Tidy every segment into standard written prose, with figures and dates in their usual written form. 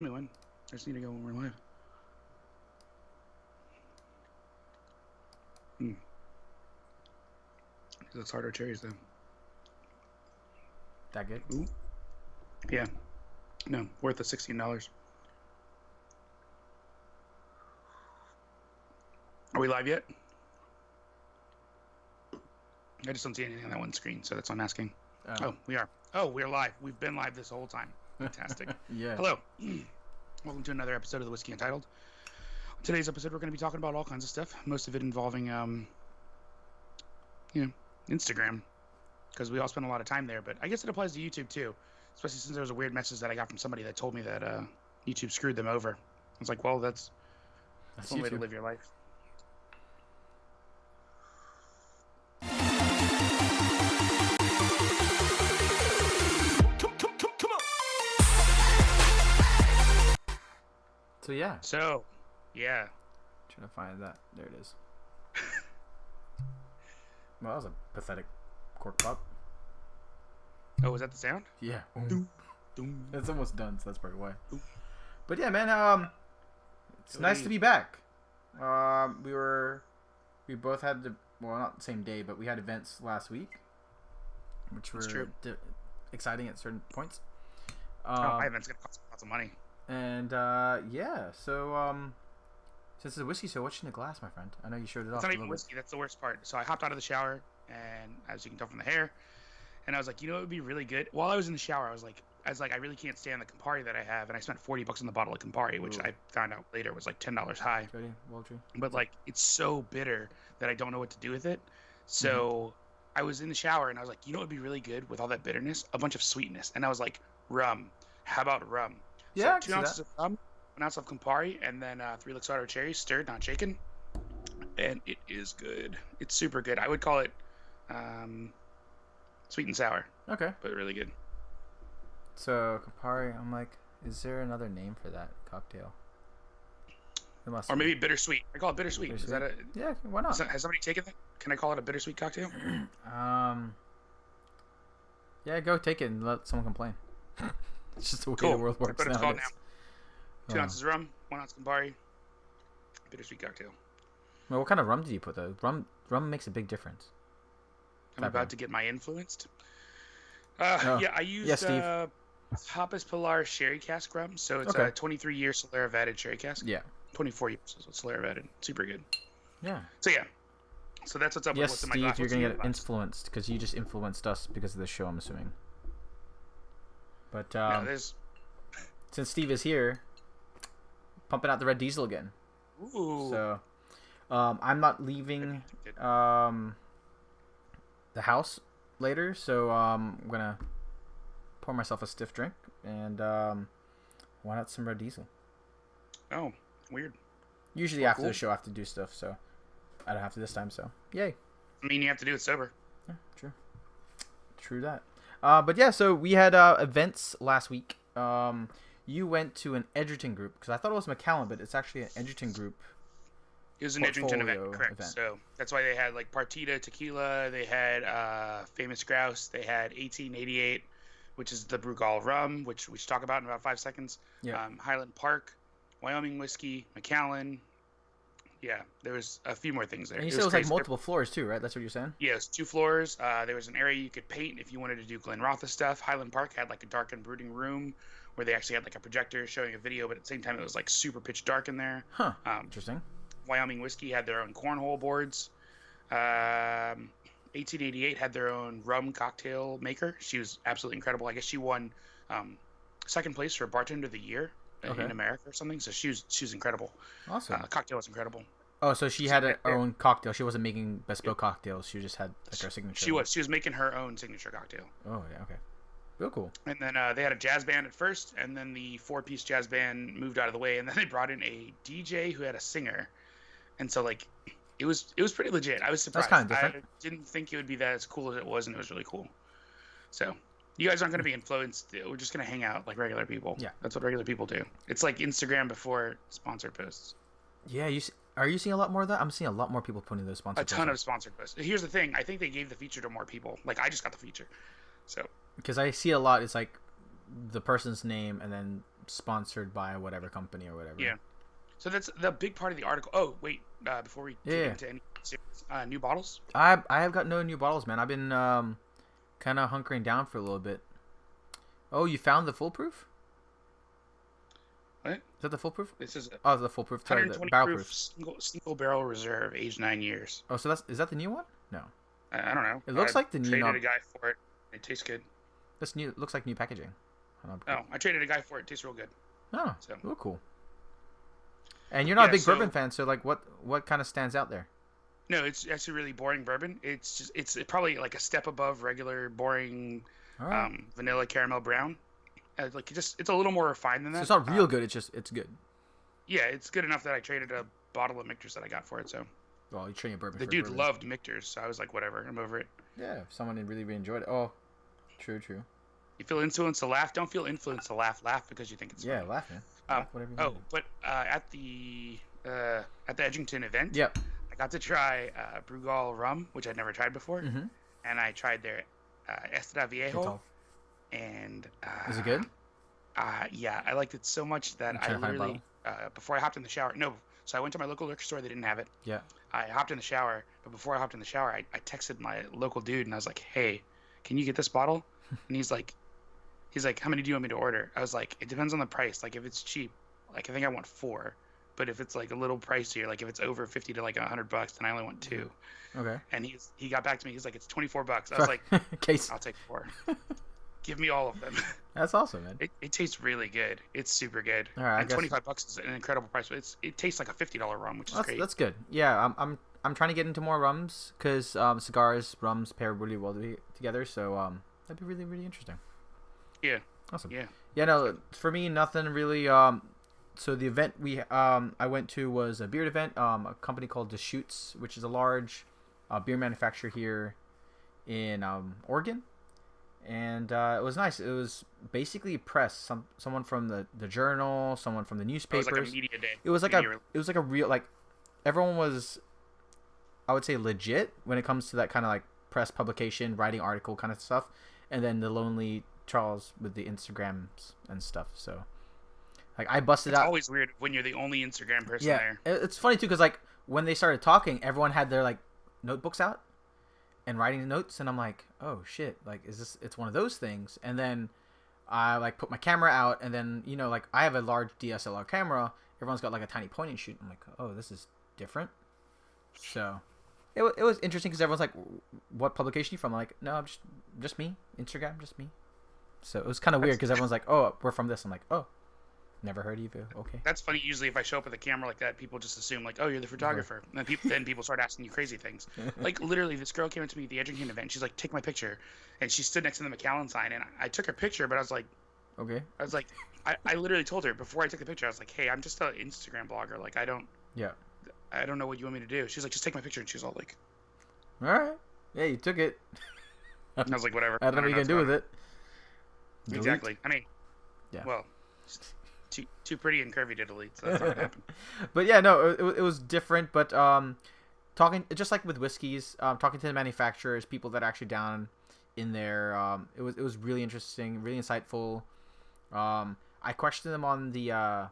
me one. I just need to go when we're live. Hmm. Looks harder cherries though. That good? Ooh. Yeah. No, worth the $16. Are we live yet? I just don't see anything on that one screen, so that's why I'm asking. Oh, we are. Oh, we're live. We've been live this whole time. Fantastic. Yeah. Hello. Welcome to another episode of the Whiskey Untitled. Today's episode, we're going to be talking about all kinds of stuff. Most of it involving, Instagram, because we all spend a lot of time there. But I guess it applies to YouTube too, especially since there was a weird message that I got from somebody that told me that YouTube screwed them over. I was like, well, that's one way to live your life. So yeah. So, yeah. Trying to find that. There it is. Well, that was a pathetic cork pop. Oh, was that the sound? Yeah. Doom, doom. It's almost done, so that's probably why. Doom. But yeah, man. It's nice to be back. We both had not the same day, but we had events last week, which were exciting at certain points. My event's gonna cost lots of money. And yeah, so since it's a whiskey, so what's in the glass, my friend? I know you showed it off. It's not even whiskey. That's the worst part. So I hopped out of the shower, and as you can tell from the hair, and I was like, you know, it would be really good. While I was in the shower, I was like, I really can't stand the Campari that I have, and I spent $40 on the bottle of Campari, which I found out later was like $10 high. But like, it's so bitter that I don't know what to do with it. So I was in the shower, and I was like, you know, it would be really good with all that bitterness, a bunch of sweetness, and I was like, rum. How about rum? Yeah, so 2 ounces of rum, 1 ounce of Campari, and then 3 Luxardo cherries, stirred, not shaken. And it is good. It's super good. I would call it sweet and sour. Okay. But really good. So Campari, I'm like, is there another name for that cocktail? Or maybe bittersweet. I call it bittersweet. Is that yeah, why not? Has somebody taken that? Can I call it a bittersweet cocktail? Yeah, go take it and let someone complain. It's just the way the world works now. It's called now. 2 Oh. ounces rum, 1 ounce Campari, bittersweet cocktail. Well, what kind of rum did you put though? Rum makes a big difference. I'm about to get my influenced. Yeah, I used Hoppus Pilar Sherry Cask rum. So it's a 23-year Solera Vatted Sherry Cask. Yeah. 24 years Solera Vatted. Super good. Yeah. So yeah. So that's what's up with what's in my glass. Steve, you're going to get influenced because you just influenced us because of this show, I'm assuming. But since Steve is here, pumping out the red diesel again. Ooh. So I'm not leaving the house later, so I'm gonna pour myself a stiff drink and why not some red diesel? Oh, weird. Usually after the show I have to do stuff, so I don't have to this time. So yay. I mean, you have to do it sober. Yeah, true that. But yeah, so we had events last week. You went to an Edgerton group because I thought it was McAllen, but it's actually an Edgerton group. It was an Edgerton event, correct? So that's why they had like Partita Tequila, they had Famous Grouse, they had 1888, which is the Brugal rum, which we should talk about in about 5 seconds. Yeah. Highland Park, Wyoming whiskey, McAllen. Yeah, there was a few more things there. And you said it was like multiple floors too, right? That's what you're saying? Yeah, it's 2 floors. There was an area you could paint if you wanted to do Glenrotha stuff. Highland Park had like a dark and brooding room where they actually had like a projector showing a video, but at the same time it was like super pitch dark in there. Huh. Interesting. Wyoming whiskey had their own cornhole boards. 1888 had their own rum cocktail maker. She was absolutely incredible. I guess she won second place for bartender of the year in America or something. So she was incredible. Awesome. Cocktail was incredible. Oh, so she had her own cocktail. She wasn't making bespoke cocktails. She just had like her signature. She was making her own signature cocktail. Oh yeah, okay. Real cool. And then they had a jazz band at first, and then the 4-piece jazz band moved out of the way, and then they brought in a DJ who had a singer. And so, like, it was pretty legit. I was surprised. That's kind of different. I didn't think it would be that as cool as it was, and it was really cool. So, you guys aren't going to be influenced. We're just going to hang out like regular people. Yeah. That's what regular people do. It's like Instagram before sponsored posts. Yeah, are you seeing a lot more of that? I'm seeing a lot more people putting those sponsored posts. A ton of sponsored posts. Here's the thing. I think they gave the feature to more people. Like, I just got the feature. So. Because I see a lot. It's like the person's name and then sponsored by whatever company or whatever. Yeah. So that's the big part of the article. Oh, wait. Before we get into any new bottles? I have got no new bottles, man. I've been kind of hunkering down for a little bit. Oh, you found the foolproof? What? Is that the foolproof? This is the foolproof. Sorry, 120 the barrel proof single barrel reserve, aged 9 years. Oh, so is that the new one? No. I don't know. It looks like the new. Traded a guy for it. It tastes good. This new looks like new packaging. Oh, I traded a guy for it. It tastes real good. Oh, so cool. And you're not a big bourbon fan, so like, what kind of stands out there? No, it's actually really boring bourbon. It's probably like a step above regular boring vanilla caramel brown. It's a little more refined than that. So it's not real good. It's good. Yeah, it's good enough that I traded a bottle of Michter's that I got for it. So. Well, you trading a bourbon. The dude loved Michter's, so I was like, whatever, I'm over it. Yeah, if someone really enjoyed it. Oh, true. You feel influenced to laugh? Don't feel influenced to laugh. Laugh because you think it's funny. Yeah, laugh, man. Laugh whatever you want. But at the Edgington event, yep, I got to try Brugal rum, which I'd never tried before, and I tried their Estra Viejo, and is it good? Yeah, I liked it so much that I literally before I hopped in the shower. No, so I went to my local liquor store. They didn't have it. Yeah. I hopped in the shower, but before I hopped in the shower, I texted my local dude and I was like, "Hey, can you get this bottle?" And he's like, "How many do you want me to order?" I was like, "It depends on the price. Like if it's cheap, like I think I want 4, but if it's like a little pricier, like if it's over 50 to like $100, then I only want 2." Okay. And he got back to me. He's like, "It's $24." I was like, "I'll take 4. Give me all of them." That's awesome, man. It tastes really good. It's super good. All right, and $25 is an incredible price. But it tastes like a $50 rum, which is great. That's good. Yeah, I'm trying to get into more rums because cigars, rums pair really well together. So that'd be really, really interesting. Yeah. Awesome. Yeah. Yeah. No, for me, nothing really. So the event I went to was a beer event. A company called Deschutes, which is a large beer manufacturer here in Oregon. And it was nice. It was basically press. Someone from the journal, someone from the newspapers. It was like a media day. It was like a real, like, everyone was, I would say, legit when it comes to that kind of like press publication, writing article kind of stuff. And then the lonely Charles with the Instagrams and stuff. So like I busted out. It's always weird when you're the only Instagram person there. It's funny too because like when they started talking, everyone had their like notebooks out and writing notes, and I'm like, oh shit, like it's one of those things. And then I like put my camera out, and then like I have a large DSLR camera, everyone's got like a tiny point and shoot. I'm like, oh, this is different. So it was interesting because everyone's like, what publication are you from? I'm like, no, I'm just me, Instagram, just me. So it was kind of weird because everyone's like, oh, we're from this. I'm like, oh, never heard of you. Okay. That's funny. Usually if I show up with a camera like that, people just assume like, oh, you're the photographer. And then people start asking you crazy things. Like literally this girl came up to me at the Edgington event. She's like, take my picture. And she stood next to the McAllen sign. And I took her picture, but I was like, okay. I literally told her before I took the picture, I was like, hey, I'm just an Instagram blogger. Like I don't know what you want me to do. She's like, just take my picture. And she's all like, all right. Yeah, you took it. And I was like, whatever. I don't know what you're going to do with it. Delete? Exactly. I mean, well, too pretty and curvy to delete, so that's not gonna happen. But yeah, no, it was different. But talking just like with whiskeys, talking to the manufacturers, people that are actually down in there, it was really interesting, really insightful. I questioned them on the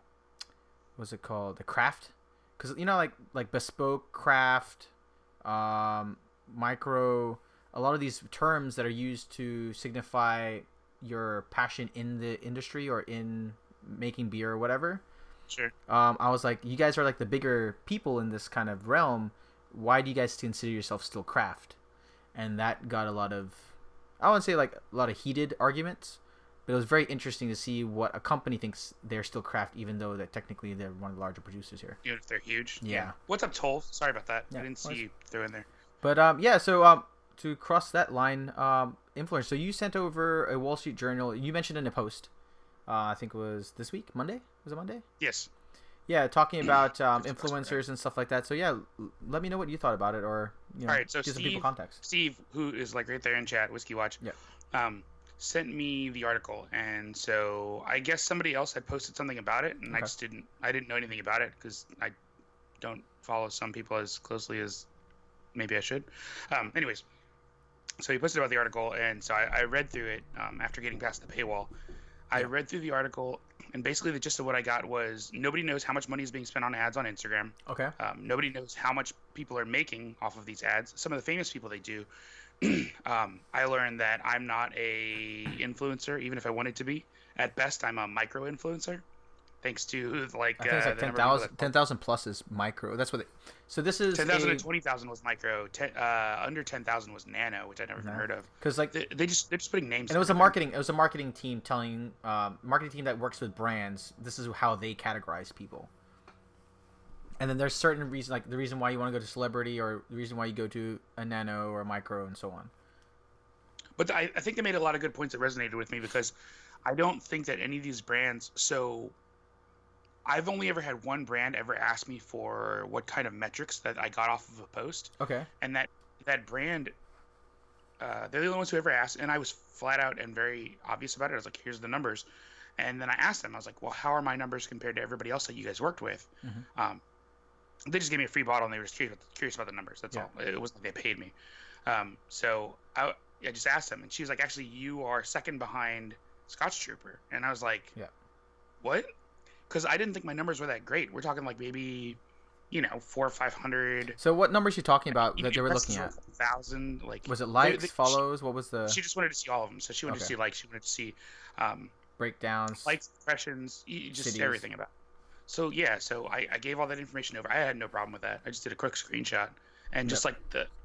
what's it called, the craft, because like bespoke craft, micro, a lot of these terms that are used to signify your passion in the industry or in making beer or whatever. Sure. I was like, you guys are like the bigger people in this kind of realm. Why do you guys consider yourself still craft? And that got a lot of, I wouldn't say like a lot of heated arguments, but it was very interesting to see what a company thinks they're still craft, even though that technically they're one of the larger producers here. Even if they're huge. Yeah. What's up, Toll? Sorry about that. Yeah, I didn't see you throw in there. But yeah, so to cross that line, influence. So you sent over a Wall Street Journal. You mentioned in a post. I think it was this week, Monday. Was it Monday? Yes. Yeah, talking about influencers and stuff like that. So yeah, let me know what you thought about it, or all right. So give some people context. Steve, who is like right there in chat, Whiskey Watch, sent me the article, and so I guess somebody else had posted something about it, and I didn't know anything about it because I don't follow some people as closely as maybe I should. Anyways, so he posted about the article, and so I read through it after getting past the paywall. I read through the article, and basically the gist of what I got was nobody knows how much money is being spent on ads on Instagram. Okay. Nobody knows how much people are making off of these ads. Some of the famous people they do. I learned that I'm not a influencer, even if I wanted to be. At best, I'm a micro influencer, thanks to like I think it's like the number of people 10,000 plus is micro. That's what. So this is 10,000 and 20,000 was micro. Under 10,000 was nano, which I never even heard of. Because like they're just putting names. And it was a marketing team telling marketing team that works with brands. This is how they categorize people. And then there's certain reasons, like the reason why you want to go to celebrity, or the reason why you go to a nano or a micro, and so on. But I think they made a lot of good points that resonated with me, because I don't think that any of these brands. So I've only ever had one brand ever ask me for what kind of metrics that I got off of a post. Okay. And that brand, they're the only ones who ever asked, and I was flat out and very obvious about it. I was like, "Here's the numbers," and then I asked them. I was like, "Well, how are my numbers compared to everybody else that you guys worked with?" Mm-hmm. They just gave me a free bottle, and they were just curious about the numbers. That's all. It wasn't like they paid me. So I just asked them, and she was like, "Actually, you are second behind Scotch Trooper," and I was like, "Yeah, what?" Because I didn't think my numbers were that great. We're talking like maybe, 400 or 500. So what numbers are you talking about that they were looking at? 1,000. Like, was it likes, follows? What was the? She just wanted to see all of them. So she wanted to see likes. She wanted to see breakdowns, likes, impressions, just cities. Everything about it. So yeah, so I gave all that information over. I had no problem with that. I just did a quick screenshot, and just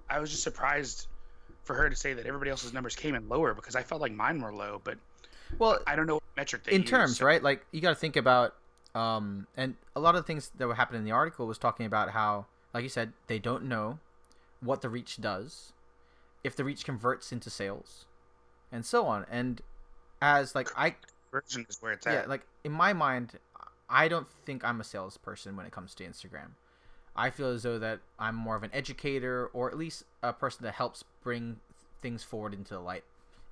I was just surprised for her to say that everybody else's numbers came in lower, because I felt like mine were low. But I don't know what metric they in use, terms, so. Right? Like you got to think about, and a lot of the things that were happening in the article was talking about how, like you said, they don't know what the reach does, if the reach converts into sales, and so on. And as like conversion is where it's at. Yeah, like in my mind, I don't think I'm a salesperson when it comes to Instagram. I feel as though that I'm more of an educator, or at least a person that helps bring things forward into the light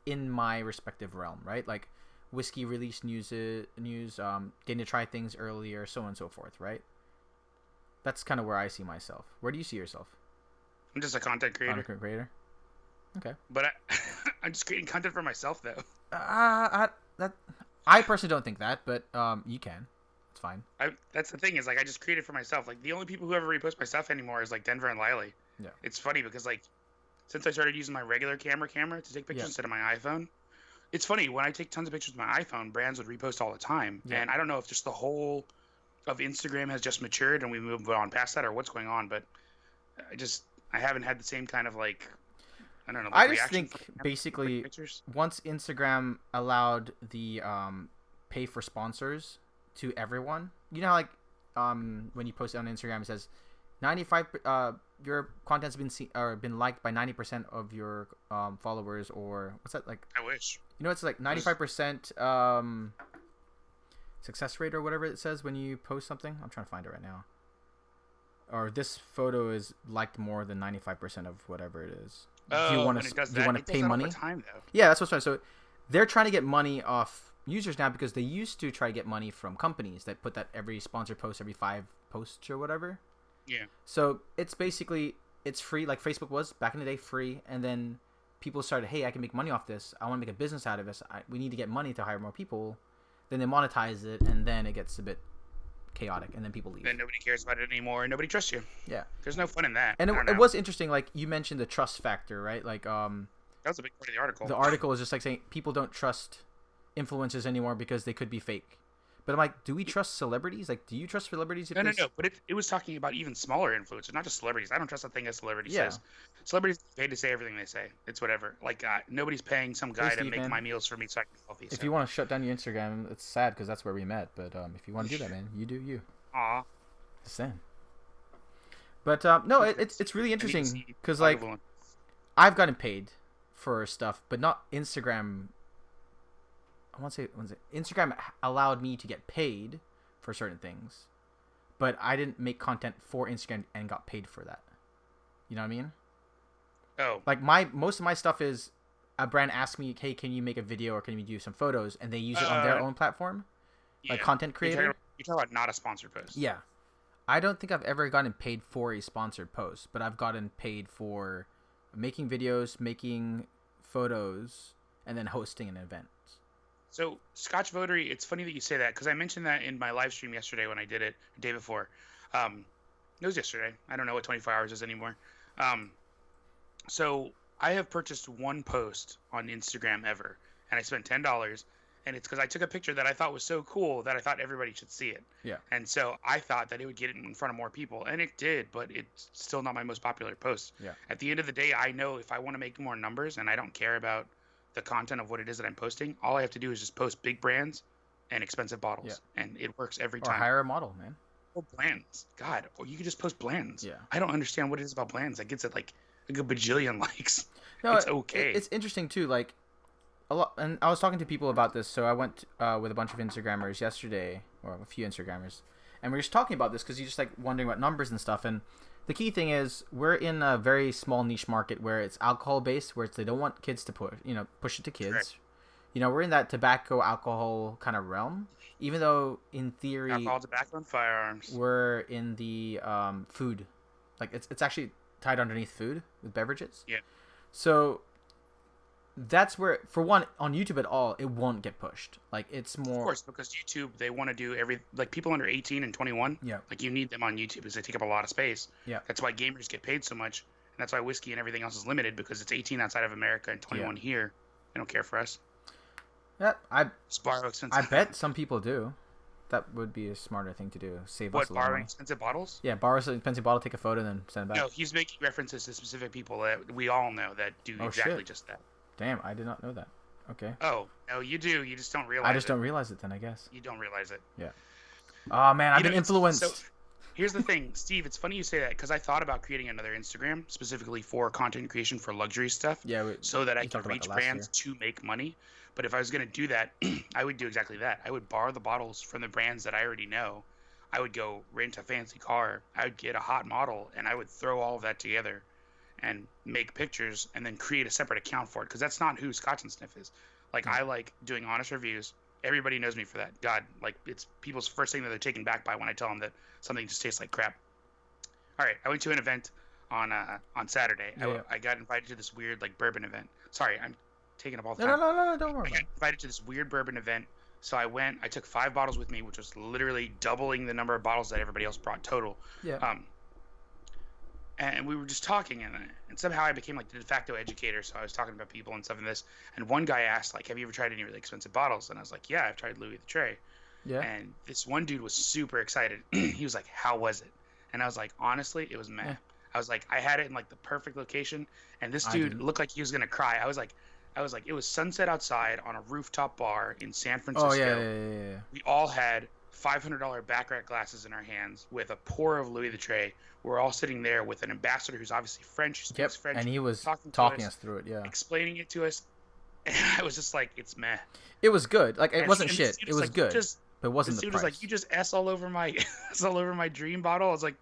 in my respective realm, right? Like whiskey release news, getting to try things earlier, so on and so forth, right? That's kind of where I see myself. Where do you see yourself? I'm just a content creator. Content creator. Okay. But I'm just creating content for myself, though. I personally don't think that, but you can. It's fine. That's the thing, is like I just create it for myself. Like the only people who ever repost my stuff anymore is like Denver and Lily. Yeah. It's funny because like since I started using my regular camera to take pictures instead of my iPhone, it's funny when I take tons of pictures with my iPhone, brands would repost all the time. Yeah. And I don't know if just the whole of Instagram has just matured and we moved on past that, or what's going on, but I haven't had the same kind of like, I don't know. Like I just think basically once Instagram allowed the pay for sponsors to everyone, you know how like when you post it on Instagram it says 95 your content's been seen or been liked by 90% of your followers, or what's that, like I wish, it's like 95% success rate or whatever it says when you post something. I'm trying to find it right now. Or this photo is liked more than 95% of whatever it is. Do you want to pay money? Time, though. Yeah, that's what's right. So they're trying to get money off users now, because they used to try to get money from companies that put that every sponsored post every 5 posts or whatever. Yeah. So it's basically, it's free, like Facebook was back in the day, free, and then people started, hey, I can make money off this. I want to make a business out of this. We need to get money to hire more people. Then they monetize it, and then it gets a bit chaotic, and then people leave. Then nobody cares about it anymore, and nobody trusts you. Yeah. There's no fun in that. And it was interesting, like you mentioned the trust factor, right? Like that was a big part of the article. The article is just like saying people don't trust influencers anymore because they could be fake. But I'm like, do we trust celebrities? Like, do you trust celebrities? No. But it was talking about even smaller influencers, not just celebrities. I don't trust a thing a celebrity says. Celebrities paid to say everything they say. It's whatever. Like, nobody's paying some guy to make my meals for me so I can be healthy. If you want to shut down your Instagram, it's sad because that's where we met. But if you want to do that, man, you do you. Aw. Just saying. But no, it's really interesting because like I've gotten paid for stuff, but not Instagram. I want to say Instagram allowed me to get paid for certain things, but I didn't make content for Instagram and got paid for that. You know what I mean? Oh. Like most of my stuff is a brand asks me, hey, can you make a video or can you do some photos, and they use it on their own platform, like content creator. You're talking about not a sponsored post. Yeah. I don't think I've ever gotten paid for a sponsored post, but I've gotten paid for making videos, making photos, and then hosting an event. So Scotch Votery, it's funny that you say that because I mentioned that in my live stream yesterday when I did it the day before. It was yesterday. I don't know what 24 hours is anymore. Um, so I have purchased one post on Instagram ever, and I spent $10, and it's because I took a picture that I thought was so cool that I thought everybody should see it. Yeah. And so I thought that it would get it in front of more people, and it did, but it's still not my most popular post. Yeah. At the end of the day, I know if I want to make more numbers, and I don't care about the content of what it is that I'm posting, all I have to do is just post big brands and expensive bottles, and it works every Or time. hire a model, man. Or blends, God, or you could just post blends. Yeah. I don't understand what it is about blends that gets it like a bajillion likes. No, it's okay. It's interesting too. Like a lot, and I was talking to people about this. So I went with a bunch of Instagrammers yesterday, or a few Instagrammers, and we were just talking about this because you're just like wondering about numbers and stuff. And the key thing is we're in a very small niche market where it's alcohol based, where they don't want kids to push it to kids. Correct. We're in that tobacco alcohol kind of realm. Even though in theory, alcohol, tobacco, and firearms. We're in the food, like it's actually tied underneath food with beverages. Yeah. So that's where, for one, on YouTube at all, it won't get pushed. Like it's more. Of course, because YouTube, they want to do like people under 18 and 21. Yeah. Like you need them on YouTube because they take up a lot of space. Yeah. That's why gamers get paid so much, and that's why whiskey and everything else is limited because it's 18 outside of America and 21 here. They don't care for us. Yeah, Just borrow expensive. I bet some people do. That would be a smarter thing to do. Save us a lot of money. Expensive bottles? Yeah, borrow an expensive bottle, take a photo, and then send it back. No, he's making references to specific people that we all know that do exactly just that. Damn, I did not know that. Okay. Oh, no, you do. You just don't realize it. I just don't realize it then, I guess. You don't realize it. Yeah. Oh, man, I've been influenced. So, here's the thing, Steve. It's funny you say that because I thought about creating another Instagram specifically for content creation for luxury stuff. Yeah. So that I can reach brands to make money. But if I was going to do that, I would do exactly that. I would borrow the bottles from the brands that I already know. I would go rent a fancy car. I would get a hot model, and I would throw all of that together and make pictures and then create a separate account for it because that's not who Scotch and Sniff is. Like, I like doing honest reviews. Everybody knows me for that. God, like, it's people's first thing that they're taken back by when I tell them that something just tastes like crap. All right, I went to an event on Saturday. I got invited to this weird, like, bourbon event. Sorry, I'm taking up all the time. No, don't worry. I got invited to this weird bourbon event, so I went. I took 5 bottles with me, which was literally doubling the number of bottles that everybody else brought total. Yeah. And we were just talking, and somehow I became like the de facto educator. So I was talking about people and stuff in this. And one guy asked, like, "Have you ever tried any really expensive bottles?" And I was like, "Yeah, I've tried Louis the Trey." Yeah. And this one dude was super excited. He was like, "How was it?" And I was like, "Honestly, it was meh." Yeah. I was like, I had it in like the perfect location, and this dude looked like he was gonna cry. I was like, it was sunset outside on a rooftop bar in San Francisco. Oh, yeah. We all had $500 baccarat glasses in our hands with a pour of Louis the Trey. We're all sitting there with an ambassador who's obviously French, speaks French. And he was talking us through it, explaining it to us. And I was just like, it's meh. It was good. Like, it wasn't shit. It was good. But it wasn't the price. Dude was like, you just S all over my dream bottle. I was like,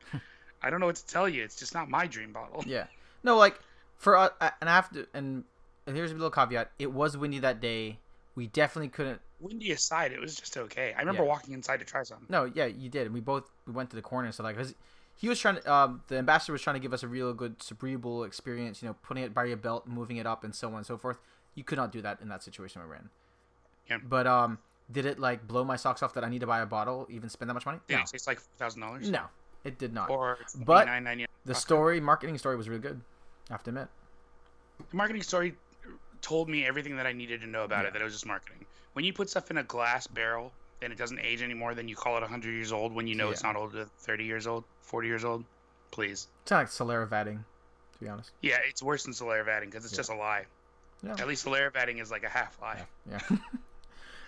I don't know what to tell you. It's just not my dream bottle. Yeah. No, like, for us, and I have to, and here's a little caveat. It was windy that day. We definitely couldn't. Windy aside, it was just okay. I remember walking inside to try some. No, yeah, you did. We went to the corner and stuff like, because he was trying to, the ambassador was trying to give us a real good cerebral experience, putting it by your belt, moving it up, and so on and so forth. You could not do that in that situation we were in. Yeah. But, did it, like, blow my socks off that I need to buy a bottle, even spend that much money? Did it taste like $4,000? No, it did not. Or but $9.99. the marketing story was really good, I have to admit. The marketing story told me everything that I needed to know about it, that it was just marketing. When you put stuff in a glass barrel and it doesn't age anymore, then you call it 100 years old when you know it's not older than 30 years old, 40 years old. Please. It's not like Solera vatting, to be honest. Yeah, it's worse than Solera vatting because it's just a lie. Yeah. At least Solera vatting is like a half lie. Yeah.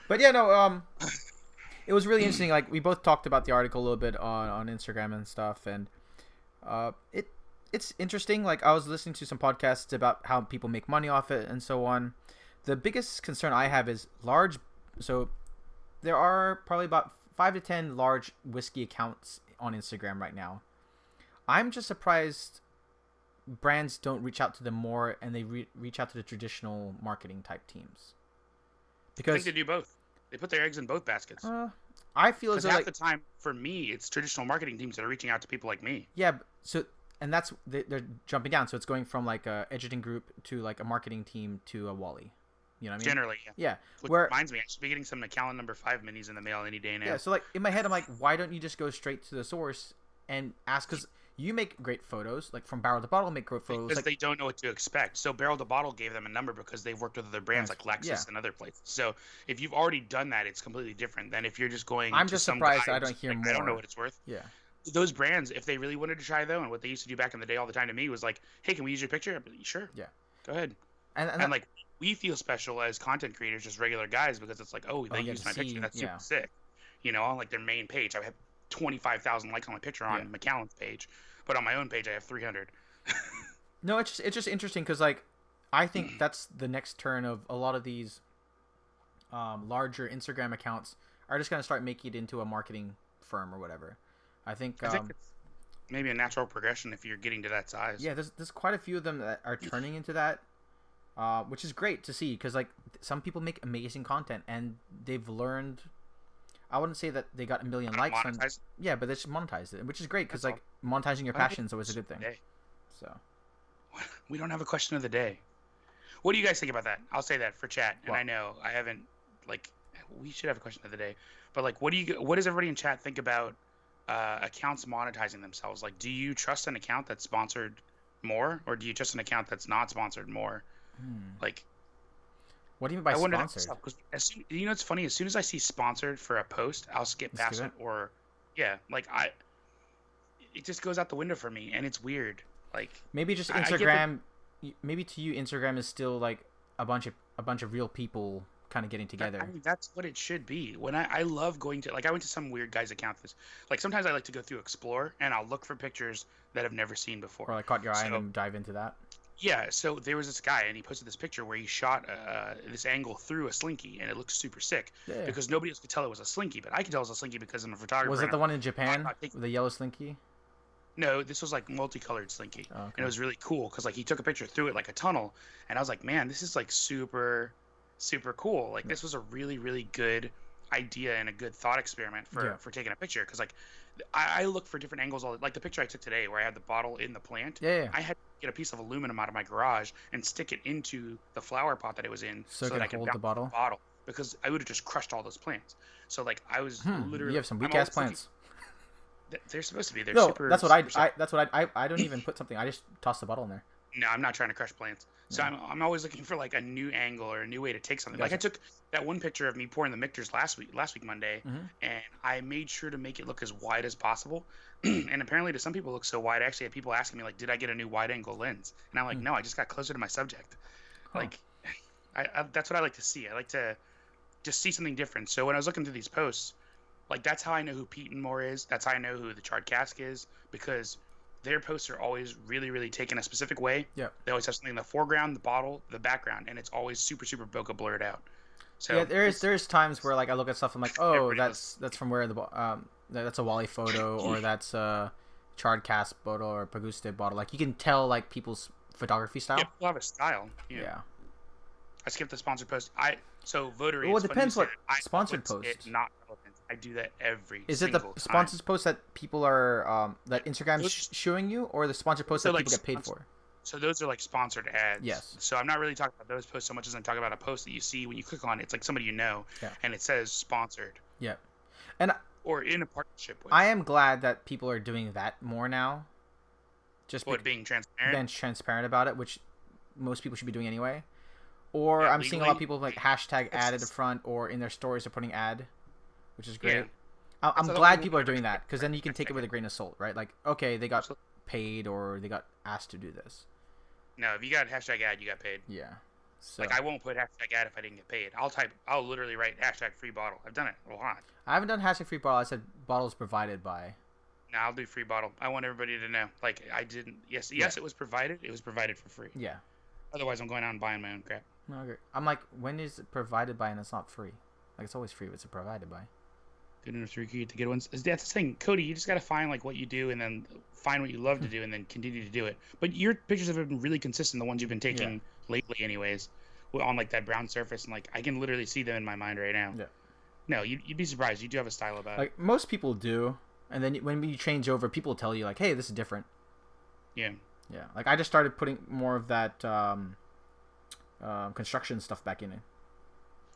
But yeah, no, it was really interesting. Like, we both talked about the article a little bit on Instagram and stuff, and it's interesting. Like, I was listening to some podcasts about how people make money off it and so on. The biggest concern I have is so there are probably about 5 to 10 large whiskey accounts on Instagram right now. I'm just surprised brands don't reach out to them more, and they reach out to the traditional marketing type teams. Because I think they do both. They put their eggs in both baskets. I feel as though half the time, for me, it's traditional marketing teams that are reaching out to people like me. Yeah, and that's they're jumping down. So it's going from like a Edgerton group to like a marketing team to a Wally. You know what I mean? Generally, yeah. Yeah. Which Where reminds me, I should be getting some Macallan number 5 minis in the mail any day now. yeah. So like in my head, I'm like, why don't you just go straight to the source and ask? Because you make great photos, like from barrel to bottle, make great photos. Because Like, they don't know what to expect. So Barrel to Bottle gave them a number because they've worked with other brands like Lexus and other places. So if you've already done that, it's completely different than if you're just going I'm to just some surprised guy I don't hear like, more. I don't know what it's worth. Yeah. Those brands, if they really wanted to try though, and what they used to do back in the day all the time to me was like, hey, can we use your picture? I'd be like, sure. Yeah. Go ahead. And like we feel special as content creators, just regular guys, because it's like, oh, they used my picture. That's super sick. You know, on like their main page, I have 25,000 likes on my picture on Macallan's page, but on my own page, I have 300. No, it's just interesting because like I think that's the next turn of a lot of these larger Instagram accounts are just gonna start making it into a marketing firm or whatever. I think it's maybe a natural progression if you're getting to that size. Yeah, there's quite a few of them that are turning into that, which is great to see because like some people make amazing content and they've learned. I wouldn't say that they got a million likes on. Yeah, but they just monetized it, which is great because like monetizing your passion is always a good thing. So we don't have a question of the day. What do you guys think about that? I'll say that for chat, and I know I haven't we should have a question of the day, but like, what does everybody in chat think about accounts monetizing themselves? Like, do you trust an account that's sponsored more, or do you trust an account that's not sponsored more? Like, what do you mean by sponsored? You know, it's funny. As soon as I see sponsored for a post, I'll skip past it, or it just goes out the window for me, and it's weird. Like maybe just Instagram. Maybe to you, Instagram is still like a bunch of real people kind of getting together. I mean, that's what it should be. When I love going to, like, I went to some weird guy's account. Like, sometimes I like to go through Explore, and I'll look for pictures that I've never seen before. Or like caught your eye and then dive into that. Yeah, so there was this guy, and he posted this picture where he shot this angle through a slinky, and it looked super sick because nobody else could tell it was a slinky, but I could tell it was a slinky because I'm a photographer. Was it the one in Japan, the yellow slinky? No, this was like multicolored slinky, and it was really cool because like he took a picture through it like a tunnel, and I was like, man, this is like super, super cool. Like this was a really, really good idea and a good thought experiment for taking a picture because like I look for different angles. Like the picture I took today where I had the bottle in the plant. I had to get a piece of aluminum out of my garage and stick it into the flower pot that it was in so that I could hold the bottle because I would have just crushed all those plants. So like I was literally. You have some weak ass plants. They're supposed to be. They're super. That's what I don't even put something. I just toss the bottle in there. No, I'm not trying to crush plants. So I'm always looking for like a new angle or a new way to take something. Like I took that one picture of me pouring the mixtures last week Monday, and I made sure to make it look as wide as possible. And apparently to some people it looks so wide. I actually had people asking me like, did I get a new wide angle lens? And I'm like, no, I just got closer to my subject. Like, I that's what I like to see. I like to just see something different. So when I was looking through these posts, like that's how I know who Pete and Moore is. That's how I know who the Charred Cask is because their posts are always really, really taken a specific way. Yeah. They always have something in the foreground, the bottle, the background, and it's always super, super bokeh blurred out. So yeah, there's times where like I look at stuff and I'm like, oh, that's from where that's a Wally photo or that's a Charred Cask photo or Paguste bottle. Like you can tell like people's photography style. Yeah, people have a style. Yeah. I skipped the sponsored post. Votary. Well, it depends what sponsored post. It's not relevant. I do that every. Is it the sponsored post that people are that Instagram's showing you, or the sponsored post that people get paid for? So those are like sponsored ads. Yes. So I'm not really talking about those posts so much as I'm talking about a post that you see when you click on it. It's like somebody you know, and it says sponsored. Yeah. And or in a partnership with. I am glad that people are doing that more now. Just being transparent. Being transparent about it, which most people should be doing anyway. Or I'm seeing a lot of people like hashtag ad at the front, or in their stories are putting ad, which is great. Yeah. I'm glad people are doing that because then you can take it with a grain of salt, right? Like, okay, they got paid or they got asked to do this. No, if you got hashtag ad, you got paid. Yeah. So. Like I won't put hashtag ad if I didn't get paid. I'll literally write hashtag free bottle. I've done it a lot. I haven't done hashtag free bottle. I said bottles provided by. No, I'll do free bottle. I want everybody to know. Like I didn't. Yes, it was provided. It was provided for free. Yeah. Otherwise, I'm going out and buying my own crap. No, I agree. I'm like, when is it provided by and it's not free? Like it's always free, but it's provided by. Good enough to get the good ones. That's the thing, Cody. You just gotta find like what you do, and then find what you love to do, and then continue to do it. But your pictures have been really consistent. The ones you've been taking lately, anyways, on like that brown surface, and like I can literally see them in my mind right now. Yeah. No, you'd be surprised. You do have a style about it. Like most people do, and then when you change over, people tell you like, "Hey, this is different." Yeah. Yeah. Like I just started putting more of that. construction stuff back in it.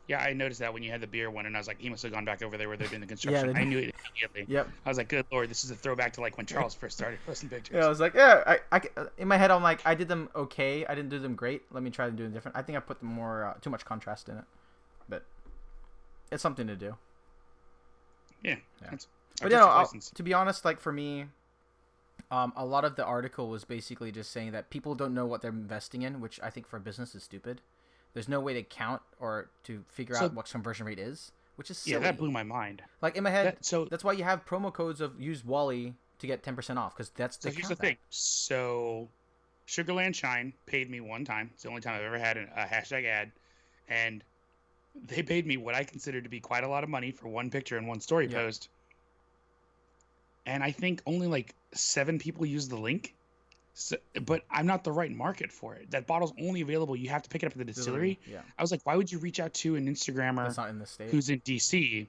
Yeah, I noticed that when you had the beer one, and I was like, he must have gone back over there where they're doing the Yeah, construction. I knew it immediately. Yep. I was like, good lord, this is a throwback to like when Charles first started posting pictures. Yeah, I was like, yeah, in my head, I'm like, I did them okay. I didn't do them great. Let me try to do them different. I think I put them more too much contrast in it, but it's something to do. Yeah. But you know, to be honest, like for me, a lot of the article was basically just saying that people don't know what they're investing in, which I think for a business is stupid. There's no way to count or to figure out what conversion rate is, which is silly. Yeah, that blew my mind. Like in my head, that's why you have promo codes of use Wally to get 10% off, because that's the. So here's the thing. So Sugarland Shine paid me one time. It's the only time I've ever had a hashtag ad, and they paid me what I consider to be quite a lot of money for one picture and one story post. And I think only like 7 people use the link. So, but I'm not the right market for it. That bottle's only available. You have to pick it up at the distillery. Yeah. I was like, why would you reach out to an Instagrammer that's not in the state who's in DC?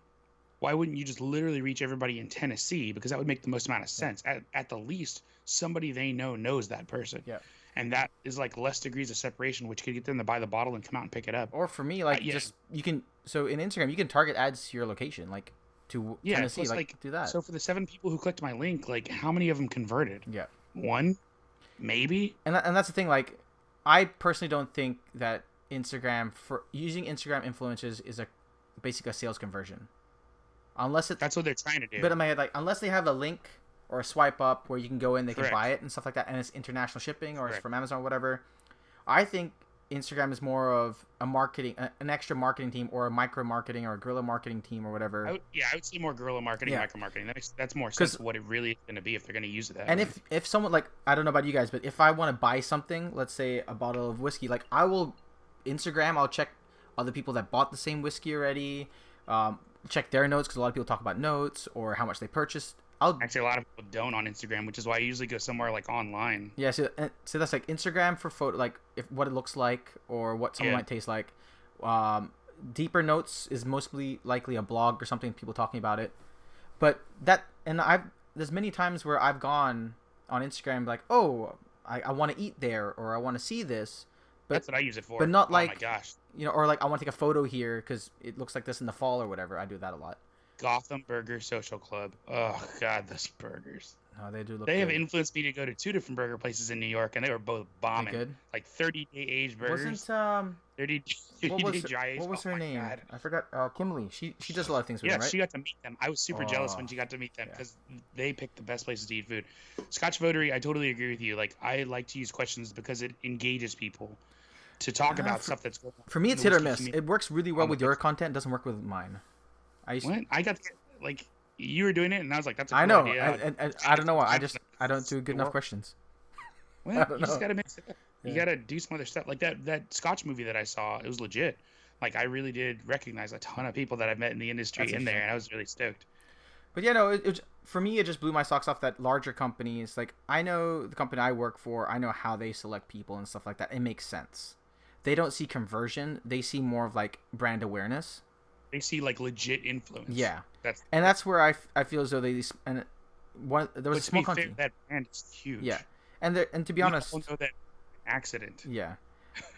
Why wouldn't you just literally reach everybody in Tennessee? Because that would make the most amount of sense. At the least, somebody they know knows that person. Yeah. And that is like less degrees of separation, which could get them to buy the bottle and come out and pick it up. Or for me, like just you can. So in Instagram, you can target ads to your location, like to Tennessee. Like do that. So for the 7 people who clicked my link, like how many of them converted? Yeah. 1. Maybe. And that's the thing. Like, I personally don't think that using Instagram influencers is basically a sales conversion, unless that's what they're trying to do. But in my head, like, unless they have a link or a swipe up where you can go in, they Correct. can buy it and stuff like that, and it's international shipping or Correct. it's from Amazon or whatever. I think Instagram is more of an extra marketing team, or a micro marketing or a guerrilla marketing team or whatever. I would say more guerrilla marketing, micro marketing. That's more sense of what it really is going to be if they're going to use it that and way. if someone, like, I don't know about you guys, but if I want to buy something, let's say a bottle of whiskey, like, I will Instagram, I'll check other people that bought the same whiskey already, check their notes, because a lot of people talk about notes or how much they purchased. Actually, a lot of people don't on Instagram, which is why I usually go somewhere like online. Yeah, so that's like Instagram for photo, like what it looks like or what someone might taste like. Deeper notes is mostly likely a blog or something, people talking about it. But there's many times where I've gone on Instagram like, oh, I want to eat there, or I want to see this. But that's what I use it for. But not like, oh my gosh, or like I want to take a photo here because it looks like this in the fall or whatever. I do that a lot. Gotham Burger Social Club. Oh god, those burgers. No, they do look. They have influenced me to go to 2 different burger places in New York, and they were both bombing. Good. Like 30-day aged burgers. Wasn't 30-day dry aged. What was her name? God. I forgot. Kimberly. She does a lot of things with them, right? She got to meet them. I was super jealous when she got to meet them because they picked the best places to eat food. Scotch Votery, I totally agree with you. Like, I like to use questions because it engages people to talk about stuff that's going on. For me, it's hit or miss. It works really well with your content. It doesn't work with mine. I got like, you were doing it, and I was like, "That's a cool I know. idea." I don't know why. I don't do good enough questions. Well, you just gotta mix it up. You gotta do some other stuff. Like that Scotch movie that I saw, it was legit. Like, I really did recognize a ton of people that I've met in the industry in there, and I was really stoked. But yeah, no, for me, it just blew my socks off that larger companies, like, I know the company I work for, I know how they select people and stuff like that. It makes sense. They don't see conversion. They see more of like brand awareness. They see like legit influence. Yeah, that's where I feel as though there was a small company. That brand is huge. Yeah, and to be honest, don't know that accident. Yeah,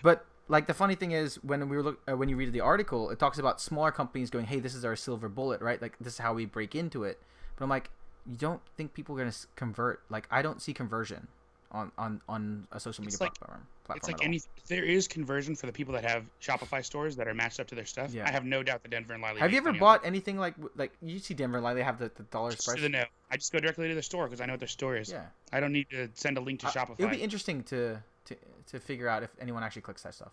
but like the funny thing is when you read the article, it talks about smaller companies going, "Hey, this is our silver bullet, right? Like this is how we break into it." But I'm like, you don't think people are gonna convert? Like I don't see conversion on a social media platform. It's like anything. If there is conversion for the people that have Shopify stores that are matched up to their stuff, I have no doubt that Denver and Lively. Have you ever bought anything like you see Denver and Lively have the dollars price? No, I just go directly to the store because I know what their store is. Yeah, I don't need to send a link to Shopify. It would be interesting to figure out if anyone actually clicks that stuff.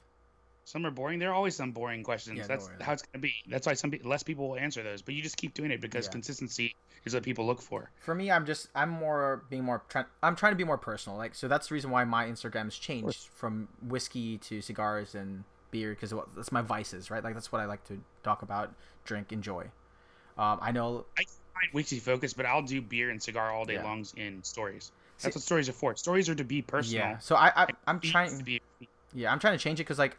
Some are boring. There are always some boring questions. Yeah, that's how it's going to be. That's why less people will answer those. But you just keep doing it because consistency is what people look for. For me, I'm trying to be more personal. Like, so that's the reason why my Instagram's changed from whiskey to cigars and beer, because that's my vices, right? Like that's what I like to talk about, drink, enjoy. I know I find whiskey focused, but I'll do beer and cigar all day long in stories. That's what stories are for. Stories are to be personal. Yeah. So I'm trying to be. Yeah, I'm trying to change it because like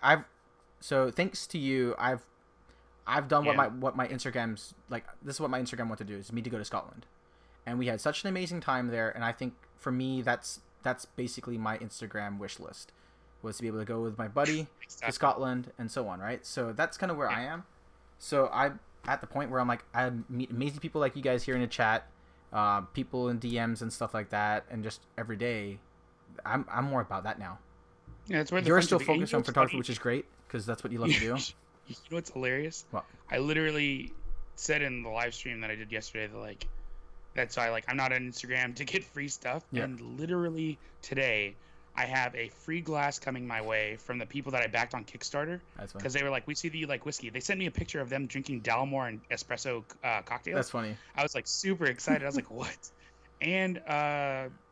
So thanks to you, I've done what my Instagram's like. This is what my Instagram wanted to do, is me to go to Scotland, and we had such an amazing time there. And I think for me, that's basically my Instagram wish list, was to be able to go with my buddy Exactly. to Scotland and so on, right? So that's kind of where I am. So I'm at the point where I'm like, I meet amazing people like you guys here in the chat, people in DMs and stuff like that, and just every day, I'm more about that now. Yeah, that's where You're still focused on photography, which is great because that's what you love to do. You know what's hilarious? What? I literally said in the live stream that I did yesterday that like that's why I'm not on Instagram to get free stuff. Yep. And literally today I have a free glass coming my way from the people that I backed on Kickstarter because they were like, we see that you like whiskey. They sent me a picture of them drinking Dalmore and espresso cocktails. That's funny. I was like super excited. I was like, what? And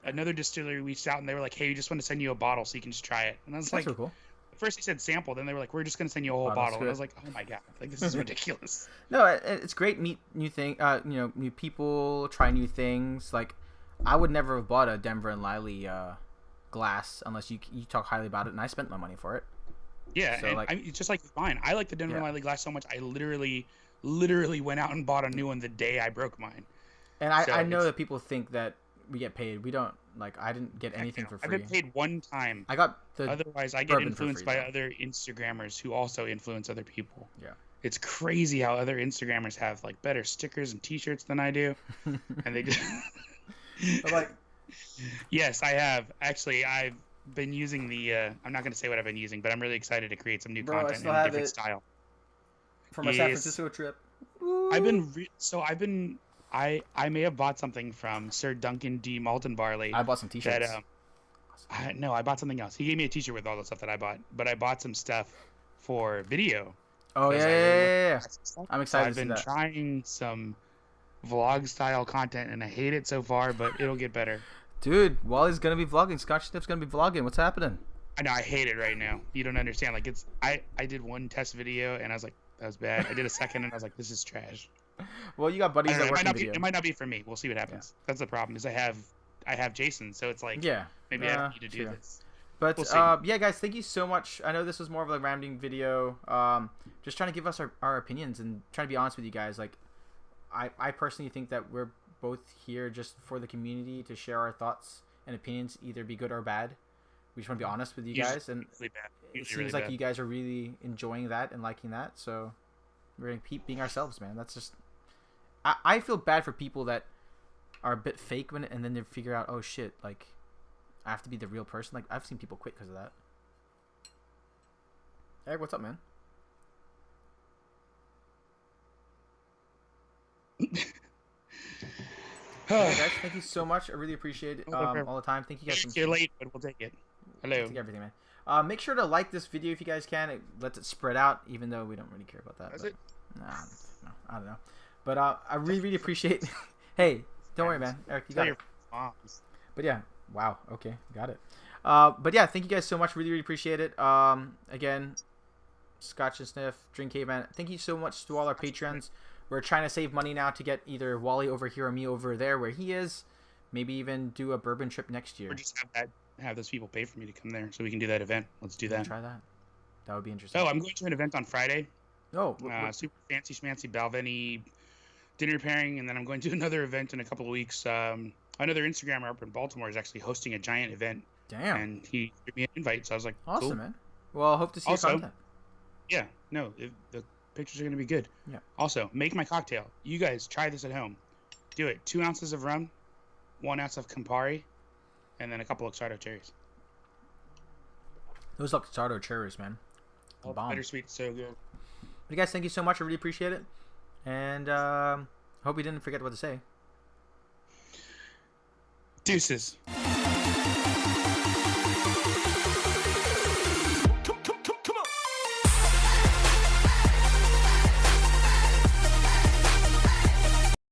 another distillery reached out and they were like, hey, we just want to send you a bottle so you can just try it. And I was That's like, so cool. First they said sample, then they were like, we're just gonna send you a whole bottle. And I was like, oh my god, like this is ridiculous. No, it's great. Meet new new people, try new things. Like, I would never have bought a Denver and Liley glass unless you talk highly about it, and I spent my money for it. Yeah, so, and it's just like mine. I like the Denver and Liley glass so much. I literally went out and bought a new one the day I broke mine. And I know that people think that we get paid. We don't. Like, I didn't get anything for free. I've been paid one time. I got Otherwise, I get influenced by other Instagrammers who also influence other people. Yeah. It's crazy how other Instagrammers have like better stickers and T-shirts than I do, and they just. Like. Yes, I have. Actually, I've been using the. I'm not going to say what I've been using, but I'm really excited to create some new content in a different style. From my San Francisco trip. I've been. I may have bought something from Sir Duncan D. Malton Barley. I bought some T-shirts. No, I bought something else. He gave me a T-shirt with all the stuff that I bought, but I bought some stuff for video. Oh yeah. I'm excited. So I've been trying some vlog style content, and I hate it so far, but it'll get better. Dude, Wally's gonna be vlogging. Scotch Snip's gonna be vlogging. What's happening? I know, I hate it right now. You don't understand. Like I did one test video, and I was like, that was bad. I did a second, and I was like, this is trash. Well, you got buddies that work in video. It might not be for me. We'll see what happens. Yeah. That's the problem. Is I have Jason, so it's like maybe I don't need to do this. But yeah, guys, thank you so much. I know this was more of a rambling video. Just trying to give us our opinions and trying to be honest with you guys. Like, I personally think that we're both here just for the community to share our thoughts and opinions, either be good or bad. We just want to be honest with you guys, and it seems like you guys are really enjoying that and liking that. So we're gonna keep being ourselves, man. That's just. I feel bad for people that are a bit fake and then they figure out, oh shit, like I have to be the real person. Like, I've seen people quit because of that. Eric, what's up, man? Hey guys, thank you so much. I really appreciate it all the time. Thank you guys. You're late, but we'll take it. Hello. Take everything, man. Make sure to like this video if you guys can. It lets it spread out, even though we don't really care about that. Is it? No, I don't know. But I really appreciate. Hey, don't worry, man. Eric, you got it. But yeah, wow. Okay, got it. But yeah, thank you guys so much. Really appreciate it. Again, Scotch and Sniff, Drink Caveman. Thank you so much to all our patrons. We're trying to save money now to get either Wally over here or me over there where he is. Maybe even do a bourbon trip next year. Or just have those people pay for me to come there so we can do that event. Let's do that. Try that. That would be interesting. Oh, I'm going to an event on Friday. Oh, super fancy schmancy Balvenie dinner pairing, and then I'm going to another event in a couple of weeks. Another Instagrammer up in Baltimore is actually hosting a giant event. Damn. And he gave me an invite, so I was like, awesome, cool. Man. Well, I hope to see your content. Yeah, no, the pictures are going to be good. Yeah. Also, make my cocktail. You guys try this at home. Do it. 2 ounces of rum, 1 ounce of Campari, and then a couple of Luxardo cherries. Those Luxardo cherries, man. Bomb. Bittersweet, so good. But guys, thank you so much. I really appreciate it. And hope we didn't forget what to say. Deuces.